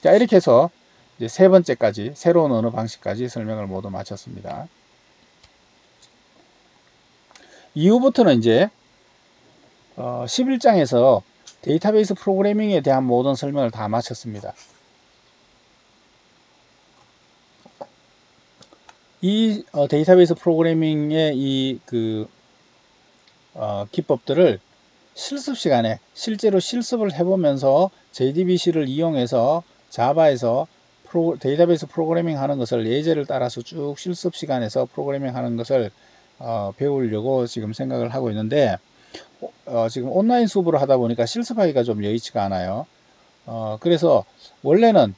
자, 이렇게 해서 이제 세 번째까지, 새로운 언어 방식까지 설명을 모두 마쳤습니다. 이후부터는 이제 11장에서 데이터베이스 프로그래밍에 대한 모든 설명을 다 마쳤습니다. 이 데이터베이스 프로그래밍의 이 기법들을 실습 시간에 실제로 실습을 해보면서 JDBC를 이용해서 자바에서 데이터베이스 프로그래밍 하는 것을 예제를 따라서 쭉 실습 시간에서 프로그래밍 하는 것을 배우려고 지금 생각을 하고 있는데, 지금 온라인 수업으로 하다 보니까 실습하기가 좀 여의치가 않아요. 그래서 원래는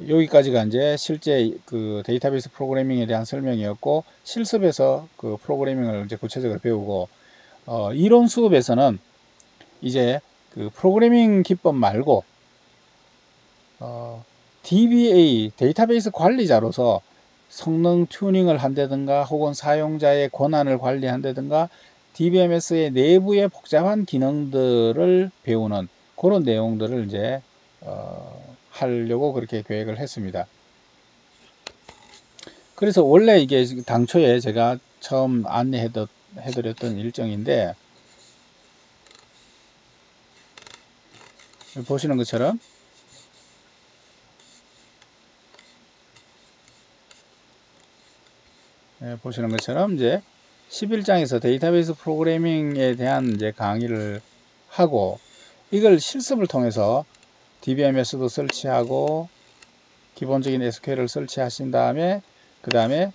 여기까지가 이제 실제 그 데이터베이스 프로그래밍에 대한 설명이었고, 실습에서 그 프로그래밍을 이제 구체적으로 배우고, 이론 수업에서는 이제 그 프로그래밍 기법 말고 DBA 데이터베이스 관리자로서 성능 튜닝을 한다든가 혹은 사용자의 권한을 관리한다든가 DBMS의 내부의 복잡한 기능들을 배우는 그런 내용들을 이제 하려고 그렇게 계획을 했습니다. 그래서 원래 이게 당초에 제가 처음 안내해드렸던 일정인데, 보시는 것처럼 이제 11장에서 데이터베이스 프로그래밍에 대한 이제 강의를 하고, 이걸 실습을 통해서 DBMS도 설치하고 기본적인 SQL을 설치하신 다음에 그 다음에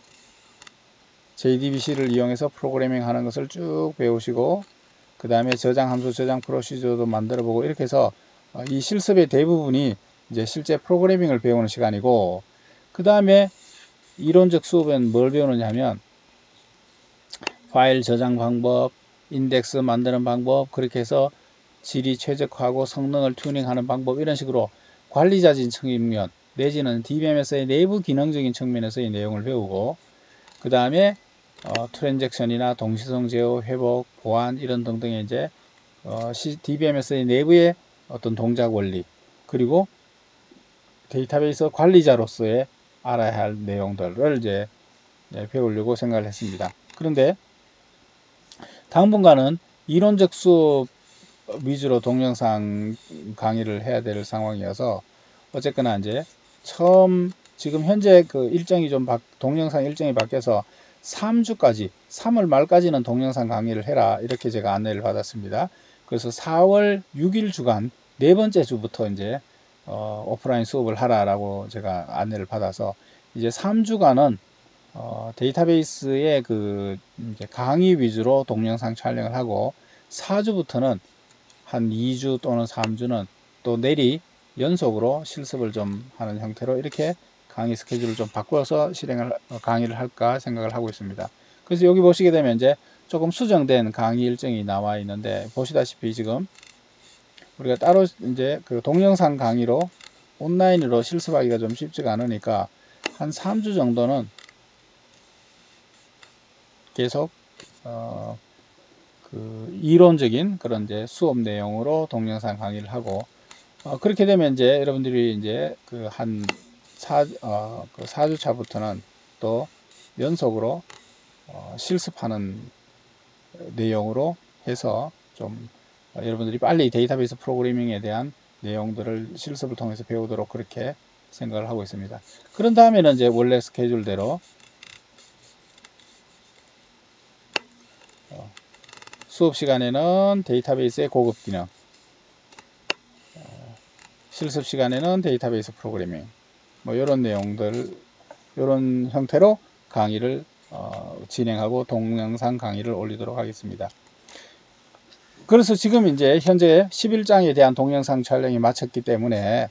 JDBC를 이용해서 프로그래밍 하는 것을 쭉 배우시고, 그 다음에 저장 함수, 저장 프로시저도 만들어 보고, 이렇게 해서 이 실습의 대부분이 이제 실제 프로그래밍을 배우는 시간이고, 그 다음에 이론적 수업은 뭘 배우느냐 하면 파일 저장 방법, 인덱스 만드는 방법, 그렇게 해서 질이 최적화하고 성능을 튜닝하는 방법, 이런 식으로 관리자진 측면 내지는 DBMS의 내부 기능적인 측면에서의 내용을 배우고, 그 다음에 트랜잭션이나 동시성 제어, 회복, 보안 이런 등등의 이제 DBMS의 내부의 어떤 동작 원리, 그리고 데이터베이스 관리자로서의 알아야 할 내용들을 이제 배우려고 생각을 했습니다. 그런데 당분간은 이론적 수업 위주로 동영상 강의를 해야 될 상황이어서, 어쨌거나 이제 지금 현재 그 일정이 동영상 일정이 바뀌어서 3월 말까지는 동영상 강의를 해라, 이렇게 제가 안내를 받았습니다. 그래서 4월 6일 주간 네 번째 주부터 이제 오프라인 수업을 하라라고 제가 안내를 받아서 이제 3주간은 데이터베이스의 이제 강의 위주로 동영상 촬영을 하고, 4주부터는 한 2주 또는 3주는 또 내리 연속으로 실습을 좀 하는 형태로 이렇게 강의 스케줄을 좀 바꿔서 강의를 할까 생각을 하고 있습니다. 그래서 여기 보시게 되면 이제 조금 수정된 강의 일정이 나와 있는데, 보시다시피 지금 우리가 따로 이제 그 동영상 강의로 온라인으로 실습하기가 좀 쉽지가 않으니까 한 3주 정도는 계속 그 이론적인 그런 이제 수업 내용으로 동영상 강의를 하고, 그렇게 되면 이제 여러분들이 이제 그 한 4주차부터는 또 연속으로 실습하는 내용으로 해서 좀 여러분들이 빨리 데이터베이스 프로그래밍에 대한 내용들을 실습을 통해서 배우도록 그렇게 생각을 하고 있습니다. 그런 다음에는 이제 원래 스케줄대로 수업 시간에는 데이터베이스의 고급 기능, 실습 시간에는 데이터베이스 프로그래밍, 뭐 이런 내용들, 이런 형태로 강의를 진행하고 동영상 강의를 올리도록 하겠습니다. 그래서 지금 이제 현재 11장에 대한 동영상 촬영이 마쳤기 때문에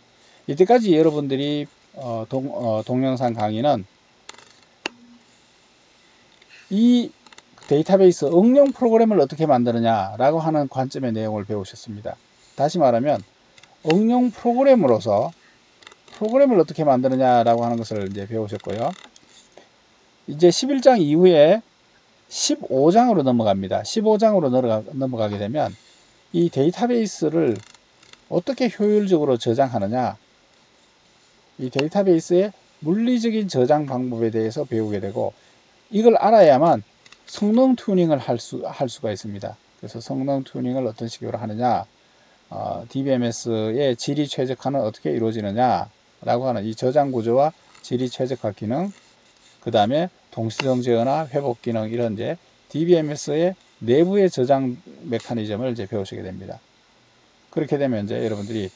이때까지 여러분들이 동영상 강의는 이 데이터베이스 응용 프로그램을 어떻게 만드느냐 라고 하는 관점의 내용을 배우셨습니다. 다시 말하면 응용 프로그램으로서 프로그램을 어떻게 만드느냐 라고 하는 것을 이제 배우셨고요. 이제 11장 이후에 15장으로 넘어갑니다. 15장으로 넘어가게 되면 이 데이터베이스를 어떻게 효율적으로 저장하느냐, 이 데이터베이스의 물리적인 저장 방법에 대해서 배우게 되고, 이걸 알아야만 성능 튜닝을 할 수가 있습니다. 그래서 성능 튜닝을 어떤 식으로 하느냐, DBMS의 질이 최적화는 어떻게 이루어지느냐 라고 하는 이 저장 구조와 질이 최적화 기능, 그 다음에 동시성 제어나 회복 기능, 이런 이제 DBMS의 내부의 저장 메커니즘을 이제 배우시게 됩니다. 그렇게 되면 이제 여러분들이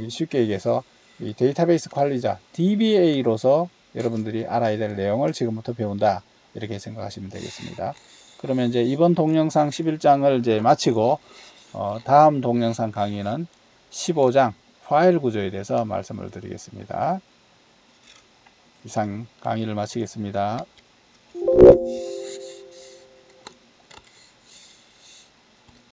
쉽게 얘기해서 이 데이터베이스 관리자 DBA로서 여러분들이 알아야 될 내용을 지금부터 배운다, 이렇게 생각하시면 되겠습니다. 그러면 이제 이번 동영상 11장을 이제 마치고 다음 동영상 강의는 15장 파일 구조에 대해서 말씀을 드리겠습니다. 이상 강의를 마치겠습니다.